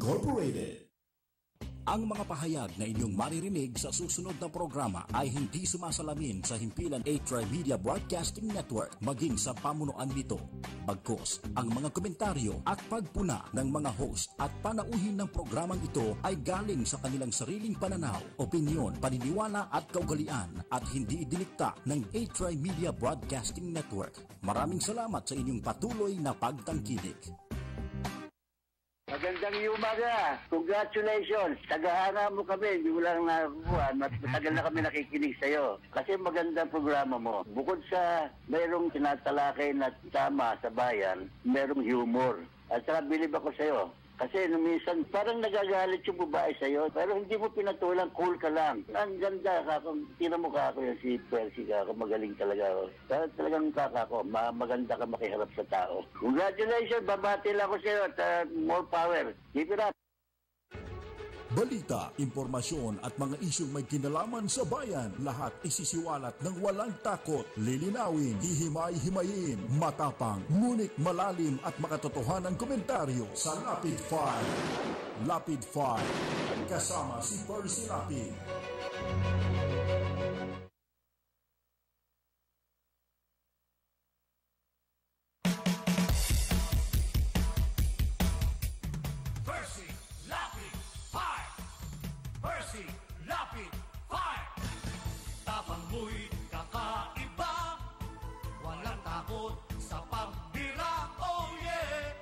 Incorporated. Ang mga pahayag na inyong maririnig sa susunod na programa ay hindi sumasalamin sa himpilan A-Tri-Media Broadcasting Network maging sa pamunuan nito. Bagkus, ang mga komentaryo at pagpuna ng mga host at panauhin ng programang ito ay galing sa kanilang sariling pananaw, opinyon, paniniwala at kaugalian at hindi idinikta ng A-Tri-Media Broadcasting Network. Maraming salamat sa inyong patuloy na pagtangkilik. Magandang umaga. Congratulations. Tagahanga mo kami. Hindi mo lang nakuha. Matagal na kami nakikinig sa'yo. Kasi magandang programa mo. Bukod sa mayroong tinatalakay na tama sa bayan, mayroong humor. At saka bilib ako sa'yo. Kasi minsan parang nagagalit yung babae sa'yo, pero hindi mo pinatulang, cool ka lang. Ang ganda ka, tira mo ka ako yung si Percy ka, magaling talaga. Pero talagang kakako, maganda ka makiharap sa tao. Congratulations, babati lang ako sa'yo at more power. Keep it up. Balita, impormasyon at mga isyong may kinalaman sa bayan, lahat isisiwalat ng walang takot, lilinawin, hihimay-himayin, matapang, ngunit malalim at makatotohanan komentaryo sa Lapid 5. Lapid 5, kasama si Percy Lapid. Lapid 5. Tapang mo'y kakaiba, walang takot sa pagbira. Oh yeah,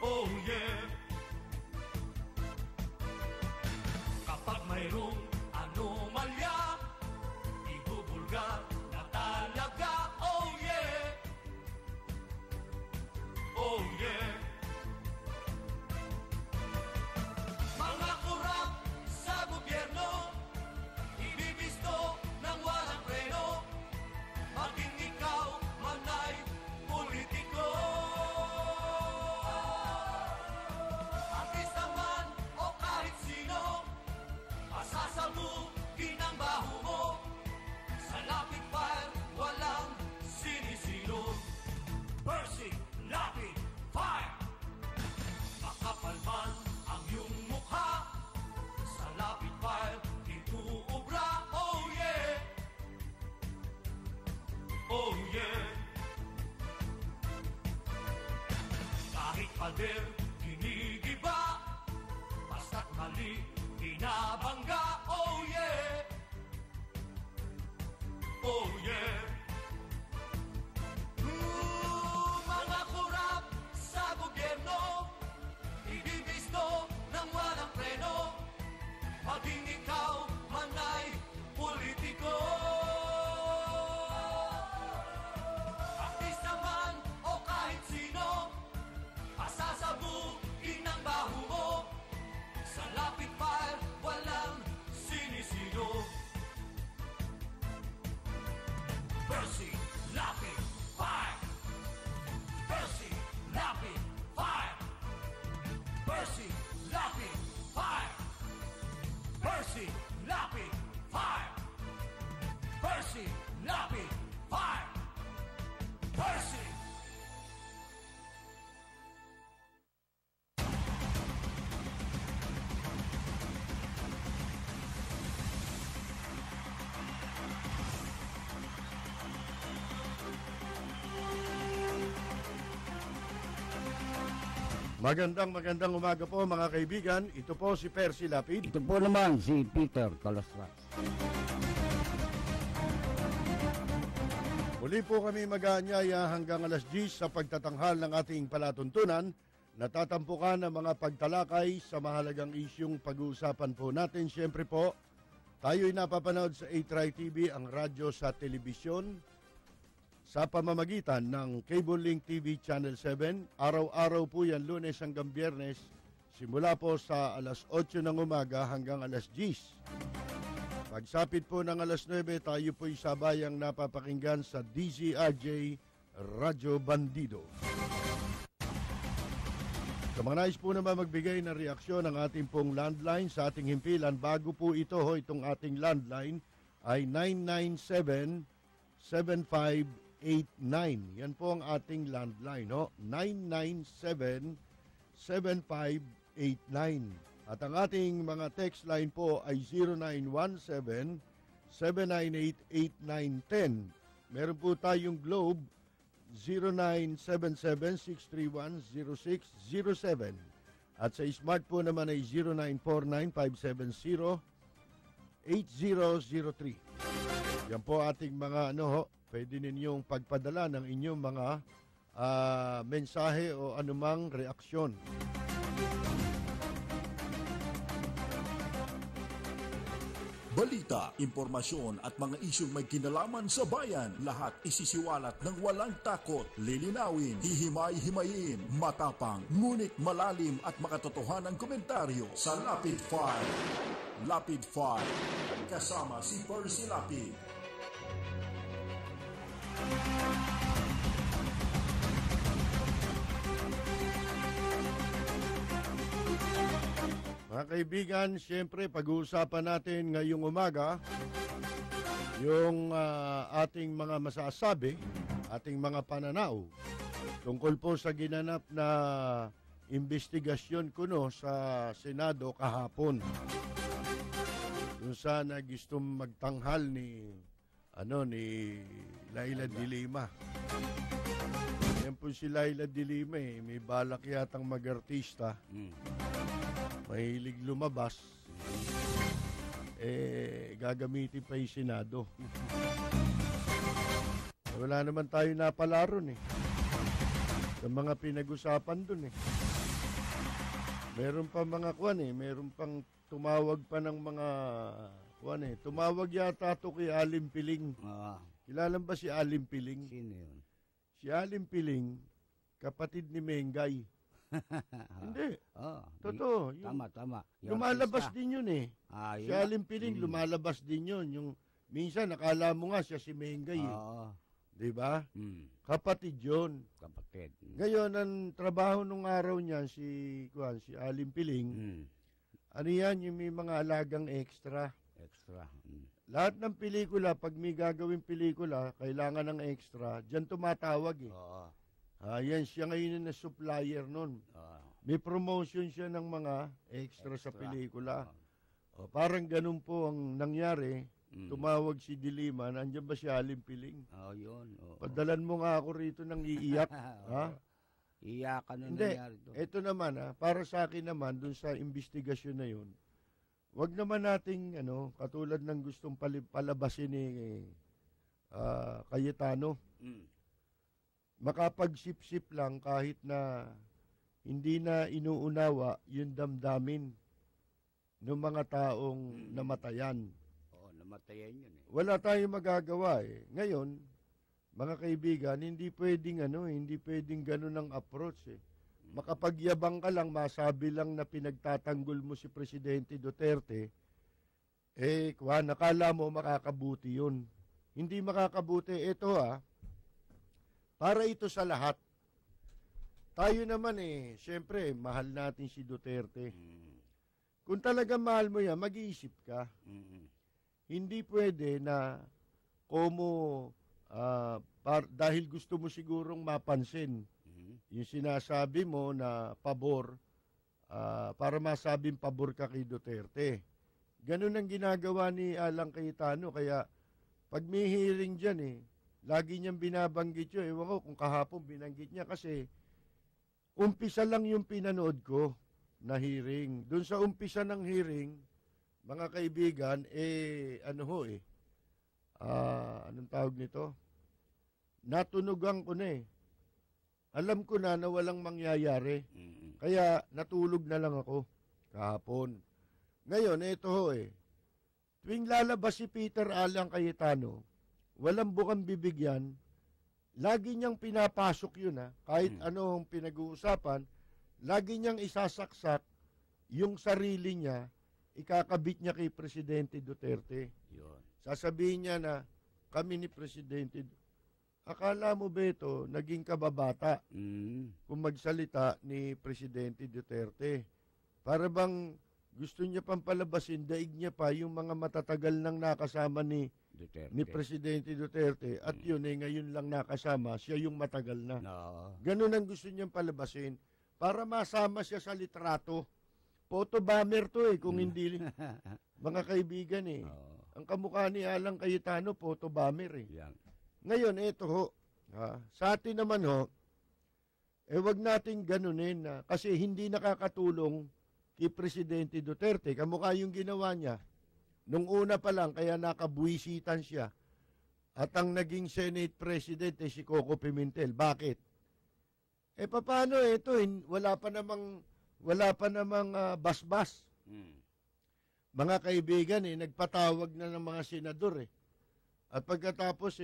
oh yeah. Kapag mayroong anomalya, ibubulgar na talaga. Oh yeah, oh yeah. Pader, ginigiba, basta't mali, binabangga. Oh yeah, oh yeah. Mga kurap sa gobyerno, ibibisto ng walang preno, maging ikaw man ay politiko. Artista man o kahit sino, pasasabugin ang baho mo. Sa Lapid Fire, walang sinisino. Percy Lapid Fire. Percy Lapid Fire. Percy Lapid Fire. Percy Lapid Fire. Percy Lapid Fire. Percy. Magandang umaga po mga kaibigan. Ito po si Percy Lapid. Ito po naman si Peter Calastras. Muli po kami mag-aanyaya hanggang alas 10 sa pagtatanghal ng ating palatuntunan. Natatampukan ang mga pagtalakay sa mahalagang isyong pag-uusapan po natin. Siyempre po, tayo'y napapanood sa A-Tri TV, ang radyo sa telebisyon, sa pamamagitan ng Cable Link TV Channel 7. Araw-araw po yan, Lunes hanggang Biyernes, simula po sa alas 8 ng umaga hanggang alas 10. Pagsapit po ng alas 9, tayo po'y sabayang napapakinggan sa DZRJ Radyo Bandido. Sa mga nais po naman magbigay ng reaksyon ng ating pong landline sa ating himpilan, bago po ito, itong ating landline ay 997-7589. Yan po ang ating landline, 997-7589. At ang ating mga text line po ay 0917-798-8910. Meron po tayong Globe 0977-631-0607. At sa Smart po naman ay 0949-570-8003. Yan po ating mga pwede ninyong pagpadala ng inyong mga mensahe o anumang reaksyon. Balita, impormasyon at mga isyong may kinalaman sa bayan, lahat isisiwalat ng walang takot, lilinawin, hihimay-himayin, matapang, ngunit malalim at makatotohanang komentaryo sa Lapid 5. Lapid 5, kasama si Percy Lapid. Mga kaibigan, siyempre pag-uusapan natin ngayong umaga yung ating mga masasabi, ating mga pananaw tungkol po sa ginanap na investigasyon kuno sa Senado kahapon. Kung saan gustong magtanghal ni Laila de Lima. Yan po si Laila de Lima may balak yatang mag-artista. Mahilig lumabas, gagamitin pa yung Senado. Wala naman tayo napalaron sa mga pinag-usapan dun Meron pa mga meron pang tumawag pa ng mga tumawag yata to kay Alim Piling. Kilala ba si Alim Piling? Sino yun? Si Alim Piling, kapatid ni Mengay. Hindi. Totoo. Tama. Lumalabas din yun Si Alim Piling, lumalabas din yun. Yung, minsan, nakala mo nga siya si Mengay. Diba? Kapatid yun. Kapatid. Ngayon, ang trabaho nung araw niya, si Alim Piling, ano yan, yung may mga alagang extra. Lahat ng pelikula, pag may gagawin pelikula, kailangan ng extra, dyan tumatawag yan siya ngayon na supplier nun. May promotion siya ng mga extra sa pelikula. Parang ganun po ang nangyari. Tumawag si de Lima, nandiyan ba si Alim Piling? Yun. Padalan mo nga ako rito ng iiyak. Iyakan na Hindi, nangyari to. ito naman para sa akin naman, dun sa investigasyon na yun, wag naman nating, katulad ng gustong palabasin ni Cayetano. Makapagsip-sip lang kahit na hindi na inuunawa yung damdamin ng mga taong namatayan. Namatayan yun Wala tayong magagawa Ngayon, mga kaibigan, hindi pwedeng ganun ang approach Makapagyabang ka lang, masabi lang na pinagtatanggol mo si Presidente Duterte, nakala mo makakabuti yun. Hindi makakabuti. Ito para ito sa lahat. Tayo naman siyempre, mahal natin si Duterte. Kung talaga mahal mo yan, mag-iisip ka. Hindi pwede na dahil gusto mo sigurong mapansin yung sinasabi mo na pabor, para masabing pabor ka kay Duterte. Ganun ang ginagawa ni Alang Cayetano. Kaya pag may hearing dyan lagi niyang binabanggit yun. Ewan ko kung kahapon binanggit niya kasi umpisa lang yung pinanood ko na hearing. Doon sa umpisa ng hearing, mga kaibigan, anong tawag nito? Natunugan ko na Alam ko na walang mangyayari. Kaya natulog na lang ako kahapon. Ngayon, ito tuwing lalabas si Peter Alang Cayetano, walang bukang bibig yan, lagi niyang pinapasok yun kahit anong pinag-uusapan, lagi niyang isasaksak yung sarili niya, ikakabit niya kay Presidente Duterte. Yun. Sasabihin niya na, kami ni Presidente, akala mo ba ito, naging kababata kung magsalita ni Presidente Duterte? Para bang gusto niya pang palabasin, daig niya pa yung mga matatagal nang nakasama ni Presidente Duterte at yun ngayon lang nakasama, siya yung matagal na. Ganun ang gusto niyang palabasin para masama siya sa litrato. Photo bomber to kung hindi mga kaibigan Oo. Ang kamukha ni Alan Cayetano, photo bomber Yan. Ngayon, ito ho, sa atin naman ho, wag nating ganunin kasi hindi nakakatulong kay Presidente Duterte. Kamukha yung ginawa niya. Nung una pa lang, kaya nakabuwisitan siya. At ang naging Senate President si Coco Pimentel. Bakit? Paano ito? Wala pa namang basbas. Mga kaibigan nagpatawag na ng mga senador At pagkatapos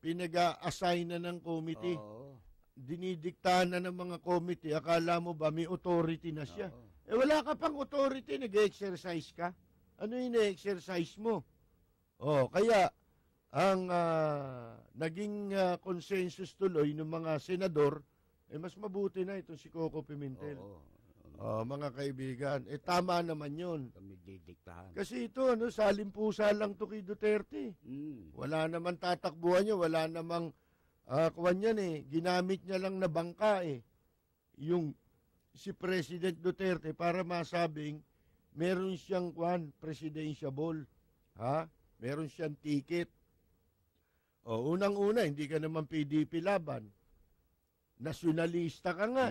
pinag-a-assign na ng committee. Oo. Dinidiktahan na ng mga committee. Akala mo ba may authority na siya? Oo. Wala ka pang authority, nag-exercise ka. Ano yung exercise mo? Kaya ang naging consensus tuloy ng mga senador, mas mabuti na itong si Coco Pimentel. Mga kaibigan, tama naman yun. Kami didiktahan. Kasi ito, salimpusa lang to kay Duterte. Wala naman tatakbuhan niya, wala namang kuwan yan ginamit niya lang na bangka yung si President Duterte para masabing meron siyang presidentiable. Meron siyang ticket. Unang-una, hindi ka naman PDP laban. Nasyonalista ka nga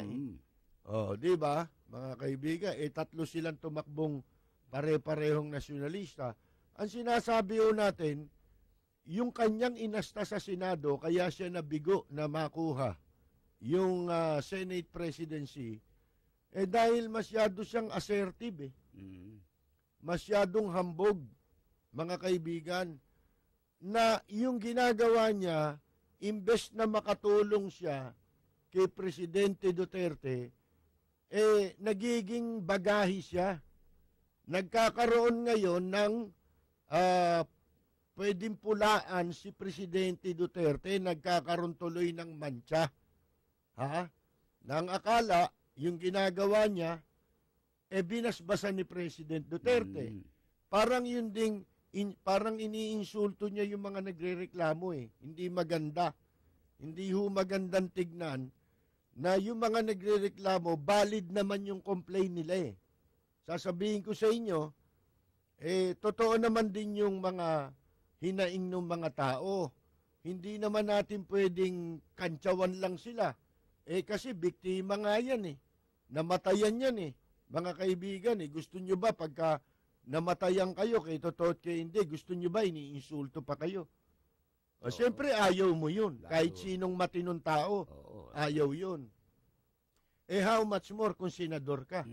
di ba? Mga kaibigan, tatlo silang tumakbong pare-parehong nasyonalista. Ang sinasabi natin, yung kanyang inasta sa Senado, kaya siya nabigo na makuha yung Senate presidency, dahil masyado siyang assertive Masyadong hambog, mga kaibigan, na yung ginagawa niya, imbes na makatulong siya kay Presidente Duterte, nagiging bagahi siya. Nagkakaroon ngayon ng pwedeng pulaan si Presidente Duterte, nagkakaroon tuloy ng mantsa. Nang akala, yung ginagawa niya, binasbasan ni President Duterte. Parang yun ding, parang iniinsulto niya yung mga nagrereklamo Hindi maganda. Hindi ho magandang tignan na yung mga nagrereklamo, valid naman yung complaint nila Sasabihin ko sa inyo, totoo naman din yung mga hinaing ng mga tao. Hindi naman natin pwedeng kantsawan lang sila. Kasi biktima nga yan Namatayan yan Mga kaibigan gusto nyo ba pagka namatayan kayo, kay totoo at kay hindi, gusto nyo ba iniinsulto pa kayo? Siyempre ayaw mo yun. Kahit sinong matinong tao, ayaw yun. How much more kung senador ka?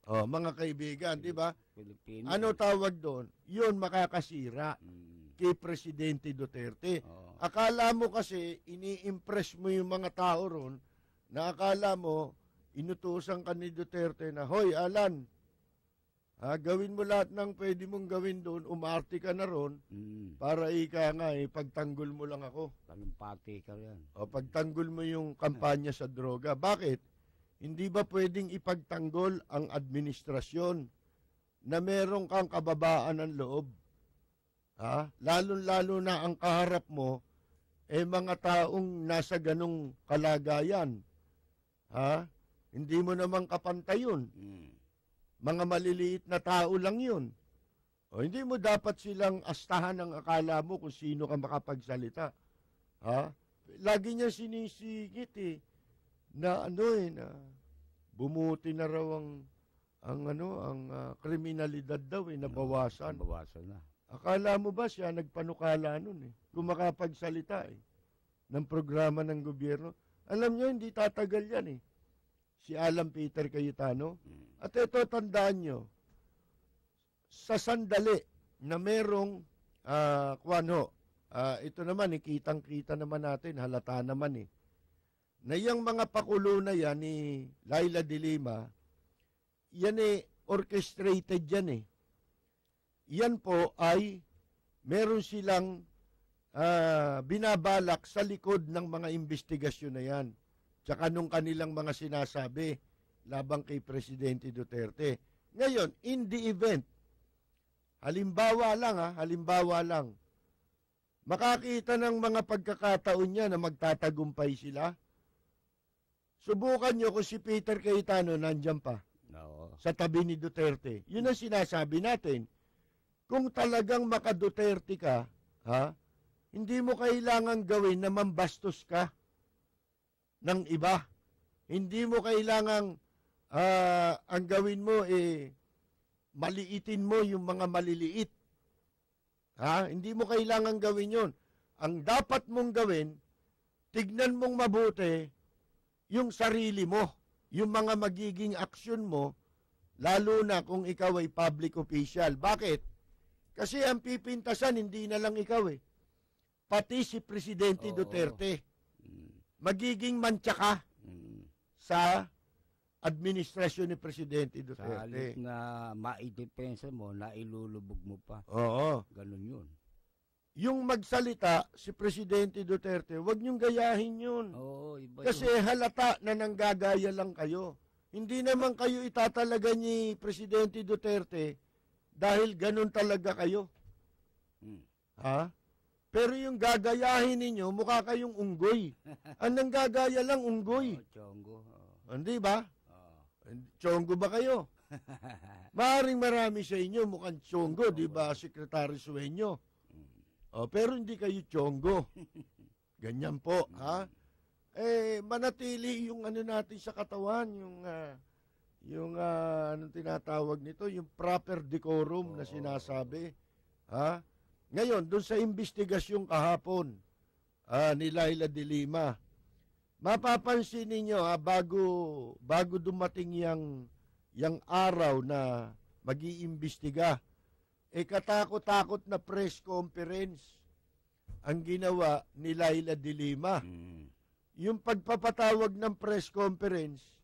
Mga kaibigan, di ba? Ano tawag doon? Yun makakasira kay Presidente Duterte. Akala mo kasi, ini-impress mo yung mga tao ron, na akala mo, inutusan ka ni Duterte na, hoy, Alan, gawin mo lahat ng pwede mong gawin doon, umarte ka na ron, para ika nga pagtanggol mo lang ako. Talumpati ka yan. Pagtanggol mo yung kampanya sa droga. Bakit? Hindi ba pwedeng ipagtanggol ang administrasyon na meron kang kababaan ng loob? Lalo-lalo na ang kaharap mo, mga taong nasa ganong kalagayan. Hindi mo naman kapantay yun. Mga maliliit na tao lang yun. Hindi mo dapat silang astahan ng akala mo kung sino ka makapagsalita. Lagi niya sinisingit na na bumuti na raw ang kriminalidad daw nabawasan. Nabawasan na. Akala mo ba siya nagpanukala nun kung makapagsalita ng programa ng gobyerno? Alam niyo, hindi tatagal yan Si Alan Peter Cayetano. At ito, tandaan nyo, sa sandali na merong, ito naman, kitang-kita naman natin, halata naman na yung mga pakulo na yan ni Laila de Lima, yan orchestrated yan Yan po ay meron silang binabalak sa likod ng mga investigasyon na yan. Tsaka nung kanilang mga sinasabi labang kay Presidente Duterte. Ngayon, in the event, halimbawa lang, makakita ng mga pagkakataon niya na magtatagumpay sila, Subukan nyo kung si Peter Cayetano nandyan pa Oo. sa tabi ni Duterte. Yun ang sinasabi natin. Kung talagang maka-Duterte ka, hindi mo kailangan gawin na mambastos ka ng iba. Hindi mo kailangan ang gawin mo maliitin mo yung mga maliliit. Hindi mo kailangan gawin yun. Ang dapat mong gawin, tignan mong mabuti yung sarili mo, yung mga magiging aksyon mo, lalo na kung ikaw ay public official. Bakit? Kasi ang pipintasan, hindi na lang ikaw pati si Presidente Duterte. Magiging mantsa ka sa administrasyon ni Presidente Sa Duterte. halip na maidepensa mo, nailulubog mo pa. Oo. Ganun yun. Yung magsalita, si Presidente Duterte, huwag niyong gayahin yun. Oo, iba Kasi halata na nanggagaya lang kayo. Hindi naman kayo itatalaga ni Presidente Duterte dahil ganun talaga kayo. Pero yung gagayahin ninyo, mukha kayong unggoy. Ang nanggagaya lang, unggoy. Chongo. Hindi ba? Chongo ba kayo? Maaaring marami sa inyo mukhang chongo, di ba, Secretary Sueño? Pero hindi kayo chongo. Ganyan po, manatili yung ano natin sa katawan, yung anong tinatawag nito, yung proper decorum na sinasabi. Ngayon, doon sa investigasyon kahapon ni Laila de Lima, mapapansin ninyo bago dumating yang araw na mag-iimbestiga, katakot-takot na press conference ang ginawa ni Laila de Lima. Yung pagpapatawag ng press conference,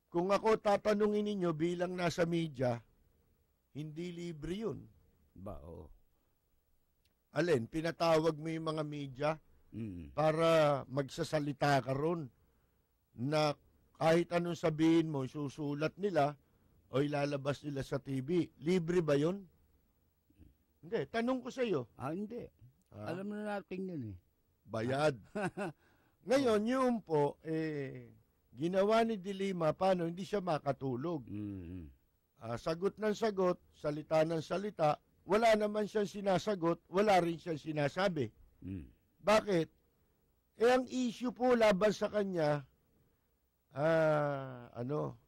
kung ako tatanungin ninyo bilang nasa media, hindi libre yun. Alin, pinatawag mo yung mga media para magsasalita ka ron na kahit anong sabihin mo, susulat nila o ilalabas nila sa TV. Libre ba yun? Hindi. Tanong ko sa iyo. Hindi. Alam na natin yun Bayad. Ngayon, yun po, ginawa ni de Lima, paano hindi siya makatulog. Sagot ng sagot, salita ng salita, wala naman siyang sinasagot, wala rin siyang sinasabi. Bakit? Ang issue po laban sa kanya,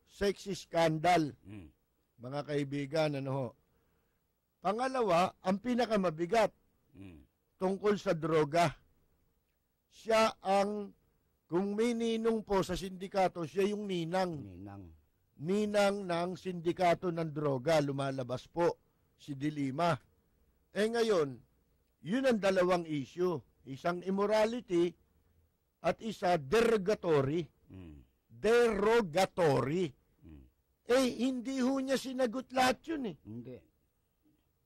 sexy scandal, mga kaibigan, Pangalawa, ang pinakamabigat, tungkol sa droga. Siya kung may ninong po sa sindikato, siya yung ninang. Ninang ng sindikato ng droga, lumalabas po si de Lima. Ngayon, yun ang dalawang issue. Isang immorality at isa derogatory. Derogatory. Hindi ho niya sinagot lahat yun Hindi.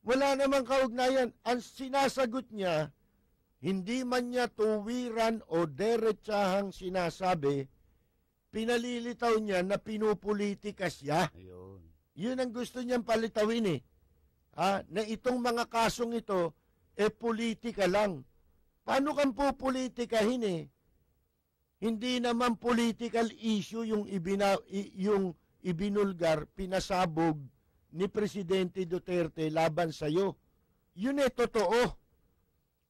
Wala namang kaugnayan. Ang sinasagot niya, hindi man niya tuwiran o derechahang sinasabi, pinalilitaw niya na pinupolitika siya. Ayun. Yun ang gusto niyang palitawin na itong mga kasong ito, politika lang. Paano kang pupolitikahin Hindi naman political issue yung ibinulgar, pinasabog ni Presidente Duterte laban sa iyo. Yun totoo.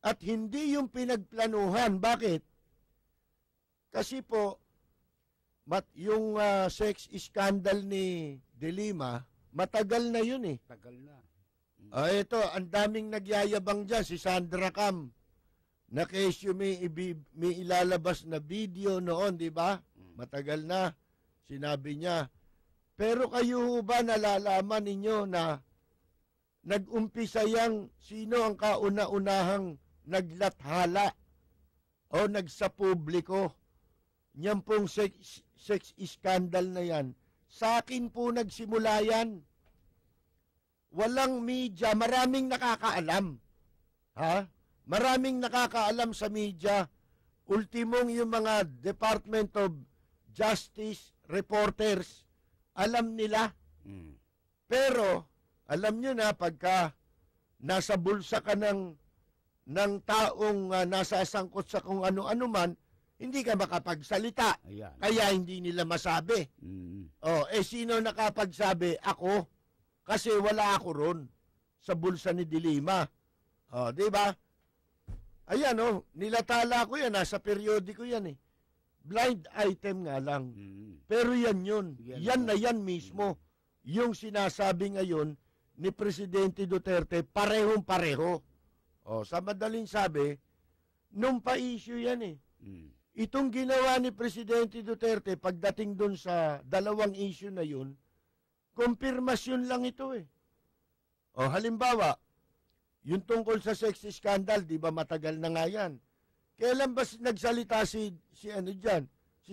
At hindi yung pinagplanuhan. Bakit? Kasi po, yung sex scandal ni de Lima, matagal na yun Tagal na. Ito, ang daming nagyayabang dyan. Si Sandra Cam, na kesyo may ilalabas na video noon, di ba? Matagal na. Sinabi niya, pero kayo ba nalalaman ninyo na nag-umpisa sino ang kauna-unahang naglathala o nagsapubliko? Yan pong sex scandal na yan. Sa akin po nagsimula yan. Walang media, maraming nakakaalam. Maraming nakakaalam sa media. Ultimong yung mga Department of Justice reporters, alam nila. Pero, alam nyo na, pagka nasa bulsa ka ng taong nasasangkot sa kung ano-ano man, hindi ka makapagsalita. Ayan. Kaya hindi nila masabi. Sino nakapagsabi? Ako. Kasi wala ako ron sa bulsa ni Dilima. Di ba? Ayan, nilatala ko yan. Nasa periodiko yan eh. Blind item nga lang. Pero yan yun. Yan na yan mismo. Yung sinasabi ngayon ni Presidente Duterte, parehong-pareho. Sa madaling sabi, nung pa-issue yan eh. Itong ginawa ni Presidente Duterte pagdating dun sa dalawang issue na yun, kumpirmasyon lang ito eh. Halimbawa, yung tungkol sa sex scandal, di ba matagal na nga yan. Kailan ba nagsalita si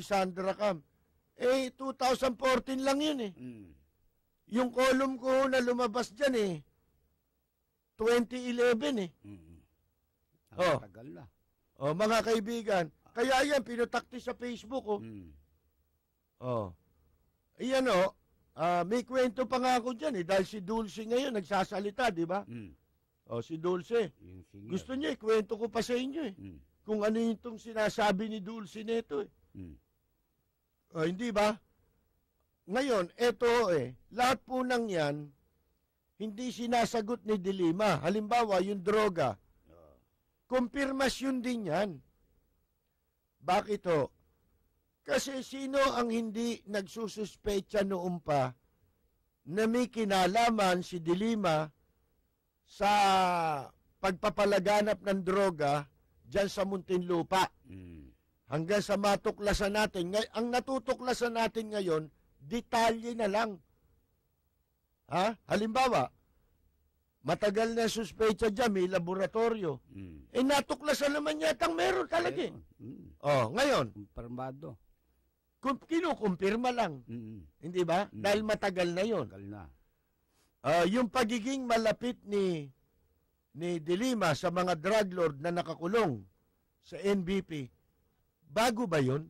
Sandra Cam? 2014 lang yun eh. Yung column ko na lumabas dyan 2011 eh. Matagal na. Mga kaibigan, kaya yan, pinutakti sa Facebook Ayan may kwento pa nga ako dyan dahil si Dulce ngayon nagsasalita, di ba? Si Dulce. Gusto niya ikwento ko pa sa inyo kung ano yung sinasabi ni Dulce nito hindi ba? Ngayon, lahat po ng yan, hindi sinasagot ni Dilima. Halimbawa, yung droga. Kumpirmasyon din yan. Bakit Kasi sino ang hindi nagsususpecha noon pa na may kinalaman si Dilima sa pagpapalaganap ng droga dyan sa Muntinlupa. Hanggang sa matuklasan natin. Ang natutuklasan natin ngayon, detalye na lang. Halimbawa, matagal na suspecha dyan, may laboratorio. Natuklasan naman yatang meron talaga ngayon. Kumpirmado. Kinukumpirma lang. Hindi ba? Dahil matagal na yon. Matagal na. Yung pagiging malapit ni Dilima sa mga drug lord na nakakulong sa NBP, bago ba yun?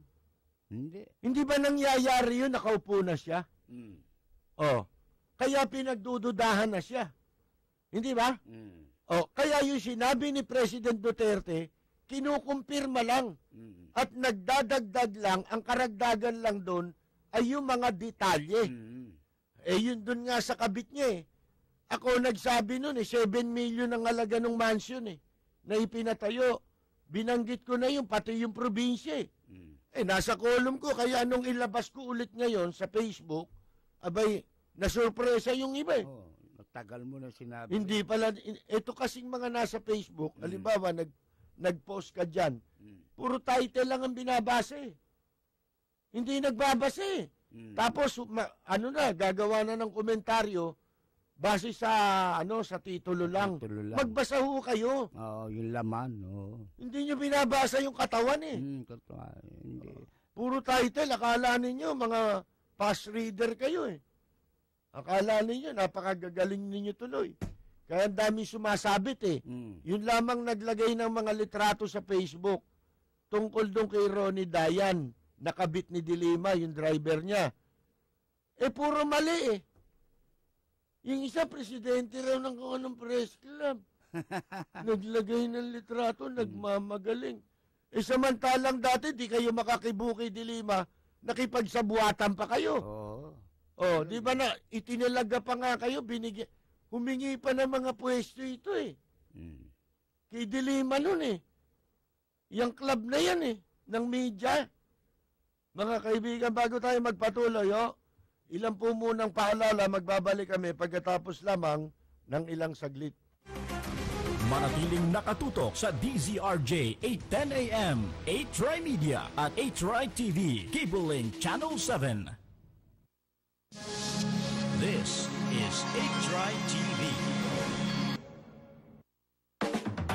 Hindi. Hindi ba nangyayari yun, nakaupo na siya? Kaya pinagdududahan na siya. Hindi ba? Kaya yung sinabi ni President Duterte, kinukumpirma lang. At nagdadagdag lang, ang karagdagan lang doon ay yung mga detalye. Yun doon nga sa kabit niya Ako nagsabi noon 7 million ang halaga ng mansion na ipinatayo. Binanggit ko na yun, pati yung probinsya nasa column ko, kaya nung ilabas ko ulit ngayon sa Facebook, abay, nasurpresa yung iba Matagal mo na sinabi. Hindi pala, ito kasing mga nasa Facebook, halimbawa, nag-post ka dyan, puro title lang ang binabasa Hindi nagbabasa Tapos, gagawa na ng komentaryo, base sa sa titulo lang. Magbasa ho kayo. Yung laman. Hindi nyo binabasa yung katawan Hindi. Puro title, akala ninyo mga fast reader kayo Akala ninyo napakagagaling ninyo tuloy. Kaya ang dami sumasabit Yun lamang naglagay ng mga litrato sa Facebook tungkol doon kay Ronnie Dayan, nakabit ni Dilima, yung driver niya. Puro mali Yung isa, presidente raw ng kung anong press club. Naglagay ng litrato, nagmamagaling. Samantalang dati, di kayo makakibuki, Dilima, nakipagsabuatan pa kayo. Di ba na, itinalaga pa nga kayo, humingi pa ng mga pwesto ito Kay Dilima nun Yung club na yan ng media. Mga kaibigan, bago tayo magpatuloy, ilan po munang paalala, magbabalik kami pagkatapos lamang ng ilang saglit. Manatiling nakatutok sa DZRJ 810 AM, 8 Media at 8 TV, Cable Link Channel 7. This is 8 TV.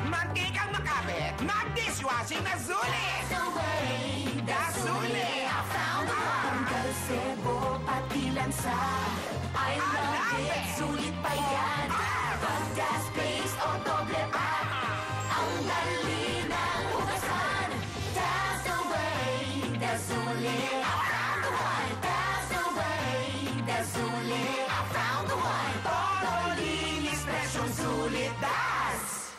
Mantikang makapit, mag-dishwashing na sulit! Dasuli! I found the one! Kalsebo pati lansa I love it, sulit pa yan Pag-gas paste o doble pack Ang dali ng hugasan That's the way, Dasuli I found the one That's the way, Dasuli I found the one Todo linis, presyong sulit, Das!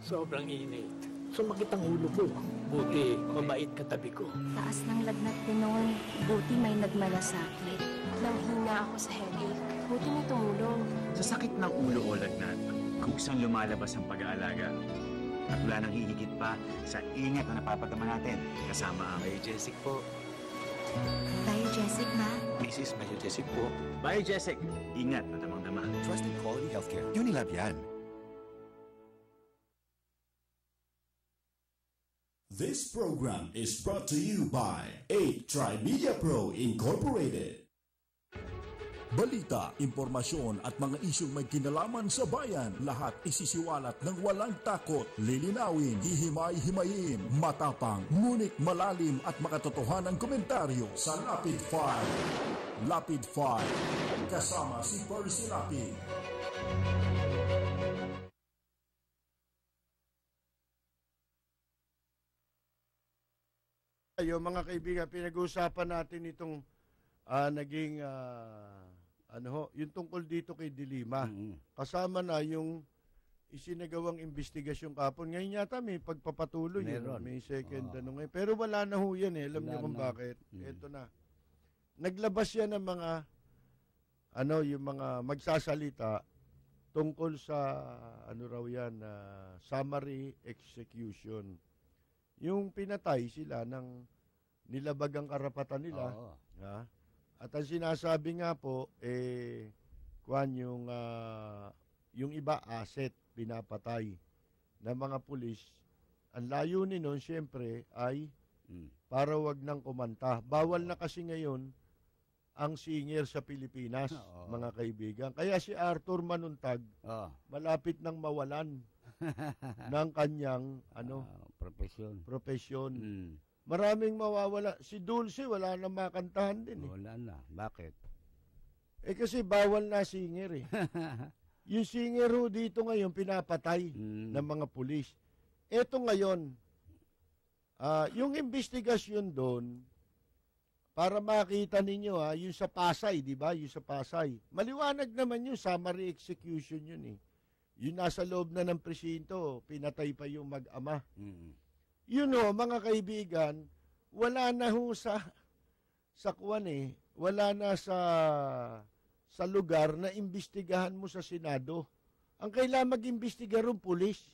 Sobrang init. Sumakit ang ulo ko. Buti, mabait katabi ko. Taas ng lagnat din noon. Buti may nagmalasakit. Nanghina ako sa headache. Buti may tumulong. Sa sakit ng ulo o lagnat, kusang lumalabas ang pag-aalaga. At wala nang hihigit pa sa ingat na napapadama natin kasama ang Biojesic po. Biojesic, ma? Mrs. Biojesic po. Biojesic, ingat na damang-dama. Trusted quality healthcare. Unilab yan. This program is brought to you by 8 Trimedia Pro Incorporated. Balita, impormasyon at mga isyong may kinalaman sa bayan, lahat isisiwalat ng walang takot, lilinawin, hihimay-himayin, matapang, ngunit malalim at makatotohanang komentaryo sa Lapid 5. Lapid 5, kasama si Percy Lapid. Yung mga kaibigan, pinag-uusapan natin itong naging yung tungkol dito kay Dilima. Kasama na yung isinagawang investigasyon kapon. Ngayon yata may pagpapatuloy. May second ngayon. Pero wala na ho yan eh. Alam niyo kung bakit. Ito na. Naglabas yan ng mga yung mga magsasalita tungkol sa summary execution. Yung pinatay sila ng nilabag ang karapatan nila. Ha? At ang sinasabi nga po, yung iba asset pinapatay ng mga pulis. Ang layunin nun, siyempre, ay para wag nang kumanta. Bawal na kasi ngayon ang singer sa Pilipinas, mga kaibigan. Kaya si Arthur Manuntag, malapit nang mawalan ng kanyang profesyon. Maraming mawawala. Si Dulce, wala na makantahan din. Wala na. Bakit? Kasi bawal na singer eh. Yung singer ho dito ngayon, pinapatay ng mga pulis. Eto ngayon, yung investigasyon doon, para makita ninyo yung sa Pasay, di ba? Yung sa Pasay. Maliwanag naman yung summary execution yun eh. Yung nasa loob na ng presinto, pinatay pa yung mag-ama. Yun ho, mga kaibigan, wala na ho wala na sa lugar na imbestigahan mo sa Senado. Ang kailangan mag-imbestiga rin pulis.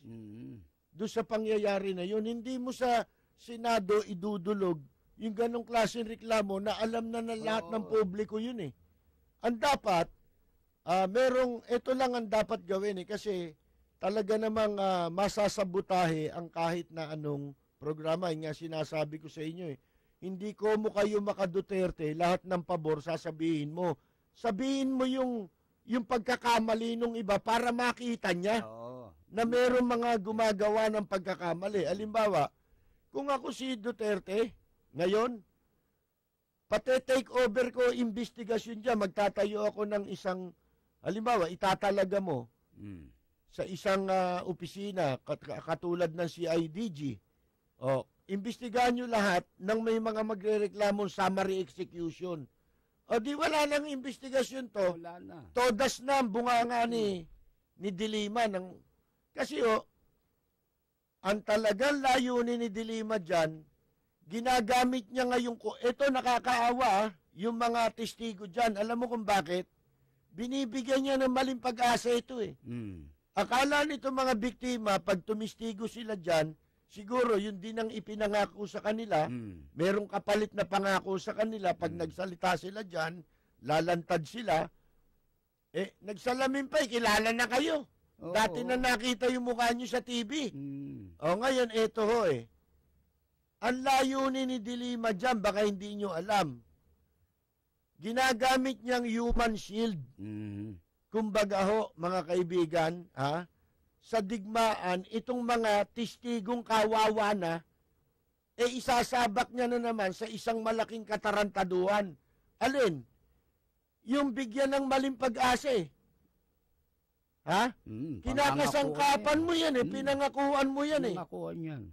Doon sa pangyayari na yun, hindi mo sa Senado idudulog yung ganong klaseng reklamo na alam na lahat ng publiko yun eh. Ang dapat, ito lang ang dapat gawin eh, kasi talaga namang masasabutahe ang kahit na anong programa. Yung nga sinasabi ko sa inyo eh, hindi ko mo kayo maka-Duterte, lahat ng pabor sasabihin mo. Sabihin mo yung pagkakamali nung iba para makita niya na meron mga gumagawa ng pagkakamali. Halimbawa, kung ako si Duterte, ngayon, pati-take over ko investigasyon dyan, magtatayo ako ng isang, halimbawa, itatalaga mo sa isang opisina katulad ng CIDG. Imbestigahan nyo lahat nang may mga magrereklamong summary execution. Di wala nang investigasyon to. Wala na. Todas na ang bunganga ni Dilima. Kasi ang talagang layunin ni Dilima dyan, ginagamit niya ngayon ito nakakaawa, yung mga testigo dyan. Alam mo kung bakit? Binibigyan niya ng maling pag-asa ito eh. Akala nito mga biktima, pag tumistigo sila dyan, siguro yun din ang ipinangako sa kanila, merong kapalit na pangako sa kanila, pag nagsalita sila dyan, lalantad sila, nagsalamin pa, kilala na kayo. Dati na nakita yung mukha nyo sa TV. Ngayon, eto ho eh. Ang layunin ni Dilima dyan, baka hindi nyo alam, ginagamit niyang human shield. Kumbaga ho, mga kaibigan, sa digmaan, itong mga testigong kawawa na, isasabak niya na naman sa isang malaking katarantaduhan. Alin? Yung bigyan ng maling pag-asa eh. Kinakasangkapan mo yan eh, pinangakuan mo yan eh.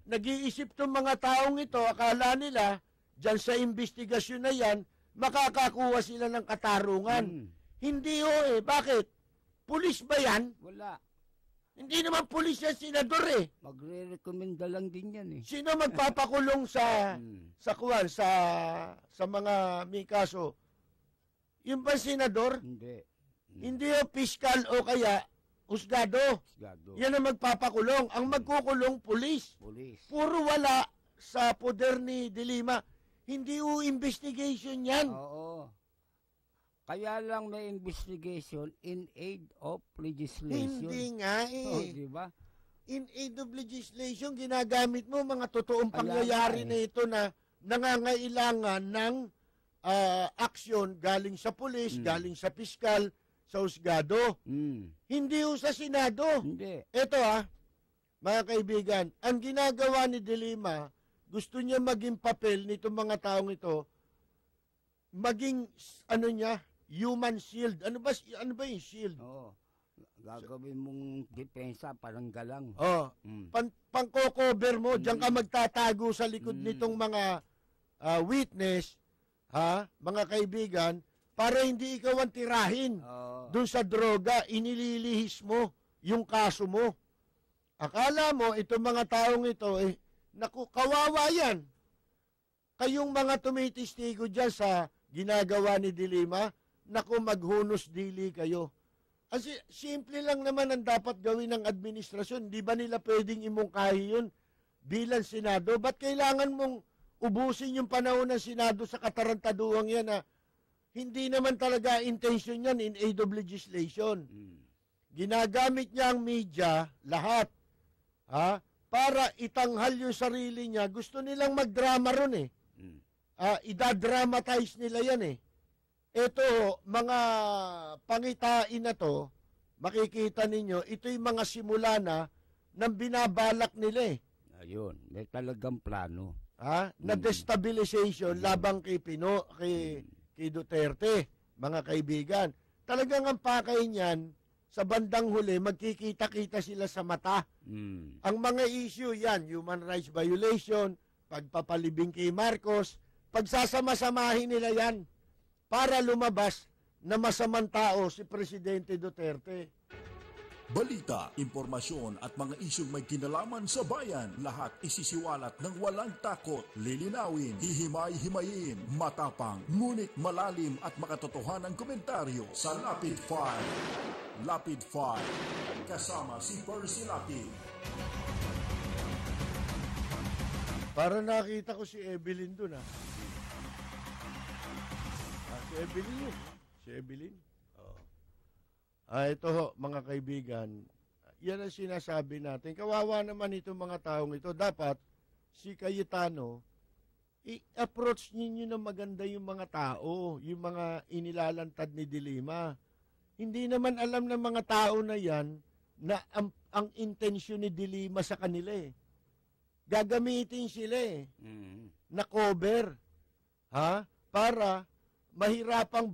Nag-iisip tong mga taong ito, akala nila, dyan sa investigasyon na yan, makakakuha sila ng katarungan. Hindi ho eh. Bakit? Pulis ba yan? Wala. Hindi naman pulis yan, senador eh. Magre-recommenda lang din yan eh. Sino magpapakulong sa mga may kaso? Yung ba senador? Hindi. Hindi o piskal o kaya husgado. Yan ang magpapakulong. Ang magkukulong pulis. Puro wala sa poder ni De Lima. Hindi o investigation yan. Oo. Kaya lang may investigation in aid of legislation. Hindi nga eh. Oh, diba? In aid of legislation, ginagamit mo mga totoong pangyayari na ito na nangangailangan ng aksyon galing sa pulis, galing sa piskal, sa husgado. Hindi ho sa Senado. Hindi. Ito mga kaibigan, ang ginagawa ni De Lima, gusto niya maging papel nitong mga taong ito, maging, human shield. Ano ba yung shield? Oo. Gagawin mong depensa, parang galang. Pangko-cover mo, diyan ka magtatago sa likod nitong mga witness, mga kaibigan, para hindi ikaw ang tirahin. Doon sa droga, inililihis mo yung kaso mo. Akala mo, itong mga taong ito, naku, kawawa yan. Kayong mga tumitistigo dyan sa ginagawa ni De Lima, naku, maghunos dili kayo. Kasi simple lang naman ang dapat gawin ng administrasyon. Di ba nila pwedeng imungkahi yun bilang Senado? Ba't kailangan mong ubusin yung panahon ng Senado sa katarantaduang yan na hindi naman talaga intention yan in aid of legislation? Ginagamit niya ang media, lahat, para itanghal yung sarili niya. Gusto nilang magdrama ron eh. Idadramatize nila yan eh. Ito, mga pangitain na to, makikita ninyo, ito yung mga simula na ng binabalak nila eh. Ayun, may talagang plano. Na destabilization labang kay kay Duterte, mga kaibigan. Talagang ang pakay niyan, sa bandang huli, magkikita-kita sila sa mata. Ang mga issue yan, human rights violation, pagpapalibing kay Marcos, pagsasama-samahin nila yan para lumabas na masamang tao si Presidente Duterte. Balita, impormasyon at mga isyong may kinalaman sa bayan, lahat isisiwalat ng walang takot, lilinawin, hihimay-himayin, matapang, ngunit malalim at makatotohanang komentaryo sa Lapid 5. Lapid 5, kasama si Percy Lapid. Para nakita ko si Evelyn dun si Evelyn yun. Si Evelyn. Ito ho, mga kaibigan, yan ang sinasabi natin. Kawawa naman itong mga taong ito. Dapat, si Cayetano, i-approach ninyo na maganda yung mga tao, yung mga inilalantad ni De Lima. Hindi naman alam ng mga tao na yan na ang intensyon ni De Lima sa kanila eh. Gagamitin sila eh. Na cover. Para mahirapang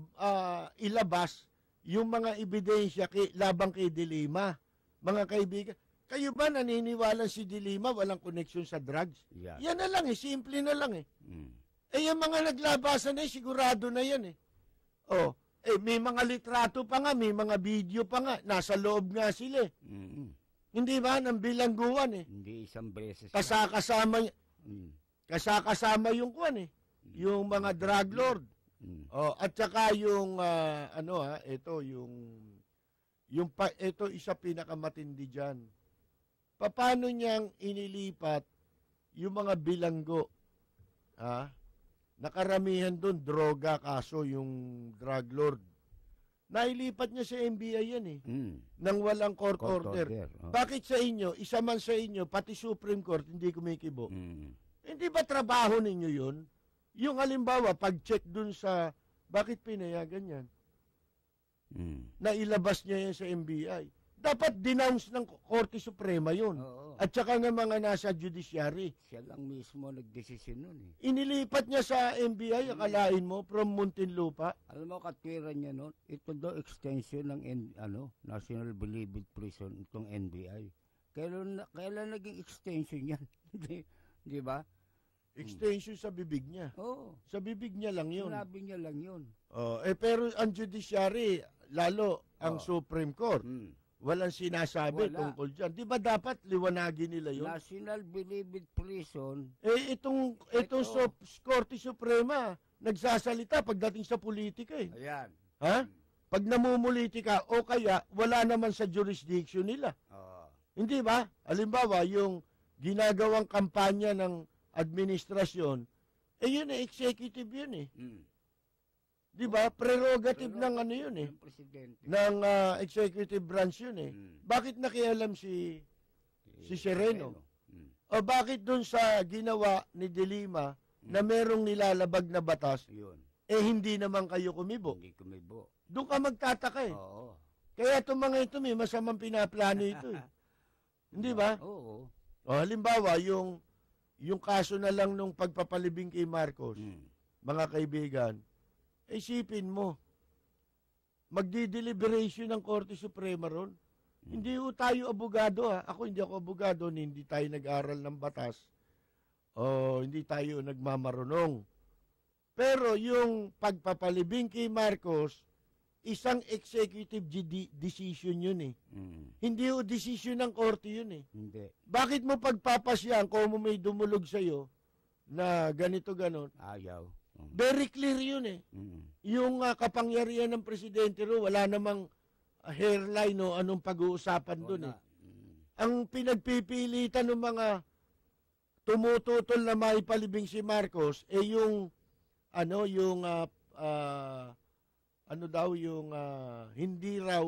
ilabas yung mga ebidensya labang kay De Lima. Mga kaibigan, kayo ba naniniwala si De Lima walang connection sa drugs? Yeah. Yan na lang eh, simple na lang eh. Yung mga naglabasan sigurado na yan eh. May mga litrato pa nga, may mga video pa nga, nasa loob nga sila eh. Hindi ba, ng bilangguan eh. Hindi isang beses. Kasakasama yung kuwan eh. Yung mga drug lord. At saka yung ito isa pinakamatindi diyan. Paano niyang inilipat yung mga bilanggo? Nakaramihan doon droga kaso yung drug lord. Nailipat niya sa NBI yan eh. Nang walang court order. Bakit sa inyo, isa man sa inyo, pati Supreme Court hindi kumikibo? Hindi ba trabaho ninyo yun? Yung halimbawa, pag-check dun sa, bakit pinayagan yan? Nailabas niya yan sa NBI. Dapat denounce ng Korte Suprema yun. At saka ng mga nasa judiciary. Siya lang mismo nagdesisyon nun eh. Inilipat niya sa NBI, akalain mo, from Muntinlupa. Alam mo, katwiran niya nun, ito daw extension ng National Bilibid Prison, itong NBI. Kailan naging extension yan? Di ba? Extension sa bibig niya. Sa bibig niya lang yun. Sinabi niya lang yun. Pero ang judiciary, lalo ang Supreme Court, walang sinasabi Wala. tungkol dyan. Di ba dapat liwanagin nila yun? National Bilibid Prison. Itong Korte Suprema, nagsasalita pagdating sa politika eh. Ayan. Ha? Pag namumulitika o kaya wala naman sa jurisdiction nila. Hindi ba? Halimbawa, yung ginagawang kampanya ng administrasyon, yun executive yun eh. Di ba? Prerogative ng ano yun eh. Ng executive branch yun eh. Bakit nakialam si Sereno? O bakit dun sa ginawa ni De Lima na merong nilalabag na batas, hindi naman kayo kumibo? Hindi kumibo. Doon ka magtataka eh. Oo. Kaya itong mga ito may masamang pinaplano ito eh. Hindi ba? Oo. O halimbawa, yung kaso na lang nung pagpapalibing kay Marcos, mga kaibigan, isipin mo, magdi-deliberation ng Korte Suprema ron. Hindi ho tayo abogado ha. Ako hindi ako abogado, hindi tayo nag-aral ng batas. O hindi tayo nagmamarunong. Pero yung pagpapalibing kay Marcos, isang executive decision yun eh. Hindi ho decision ng korte yun eh. Hindi. Bakit mo pagpapasyan kung may dumulog sa'yo na ganito ganon? Ayaw. Very clear yun eh. Yung kapangyarihan ng presidente ro, wala namang hairline o anong pag-uusapan dun eh. Ang pinagpipilitan ng mga tumututol na maipalibing si Marcos yung hindi raw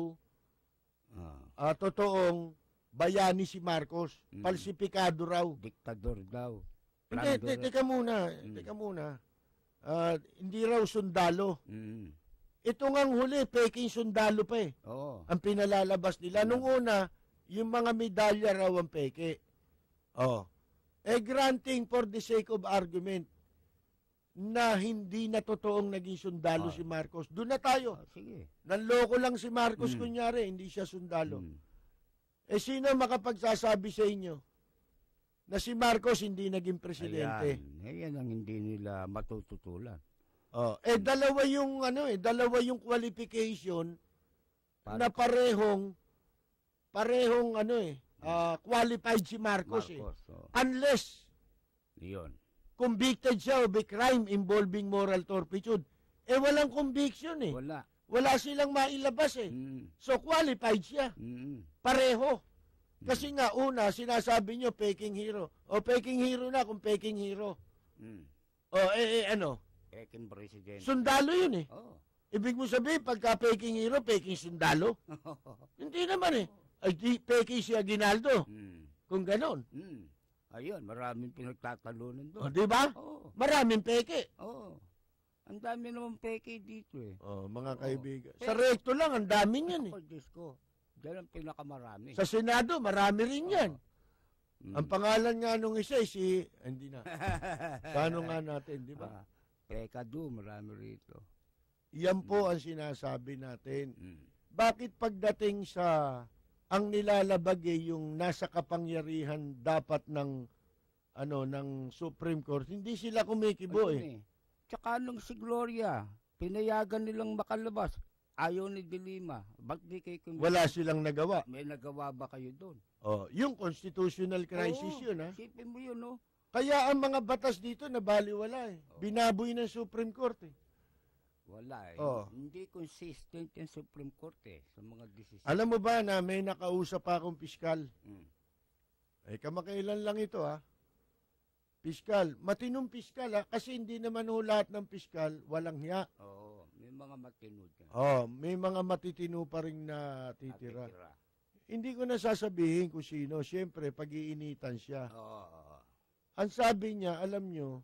totoong bayani si Marcos. Falsipikado raw. Diktador daw. Hindi, teka muna. Hindi raw sundalo. Ito ngang huli, peking sundalo pa eh. Ang pinalalabas nila. Nung una, yung mga medalya raw ang peke. Granting for the sake of argument na hindi na totoong naging sundalo si Marcos. Doon na tayo. Sige. Nanloko lang si Marcos kunyari, hindi siya sundalo. Sino makapagsasabi sa inyo na si Marcos hindi naging presidente? Ayan ang hindi nila matututulan. Dalawa yung qualification na parehong qualified si Marcos eh. Unless convicted siya of a crime involving moral turpitude. Walang conviction eh. Wala silang mailabas eh. So qualified siya. Pareho. Kasi nga una, sinasabi nyo peking hero. Peking hero na kung peking hero. Peking president. Sundalo yun eh. Ibig mo sabihin, pagka peking hero, peking sundalo? Hindi naman eh. Peking si Aguinaldo. Kung ganon. Ayun, maraming pinagtatalunan doon. Di ba? Maraming peke. Ang dami naman peke dito eh. Mga kaibigan. Sa recto lang, ang dami niyan eh. Diyos ko. Diyan ang pinakamarami. Sa Senado, marami rin yan. Ang pangalan nga nung isa hindi na. Paano nga natin, di ba? Pekado, marami rito. Yan po ang sinasabi natin. Bakit pagdating sa ang nilalabag yung nasa kapangyarihan dapat ng Supreme Court, hindi sila kumikibo eh. Tsaka nung si Gloria, pinayagan nilang makalabas. Ayaw ni De Lima. Ba't di kayo kumikibo? Wala silang nagawa. May nagawa ba kayo doon? Yung constitutional crisis yun ha. Isipin mo yun no? Kaya ang mga batas dito nabaliwala eh. Binaboy ng Supreme Court eh. Wala eh. Hindi consistent yung Supreme Court eh sa mga desisyon. Alam mo ba na may nakausap pa akong piskal? Kamakailan lang ito ha. Piskal. Matinong piskal ha. Kasi hindi naman lahat ng piskal walang hiya. May mga matino dyan. May mga matitino pa rin na titira. Hindi ko na sasabihin kung sino. Siyempre, pag-iinitan siya. Ang sabi niya, alam nyo,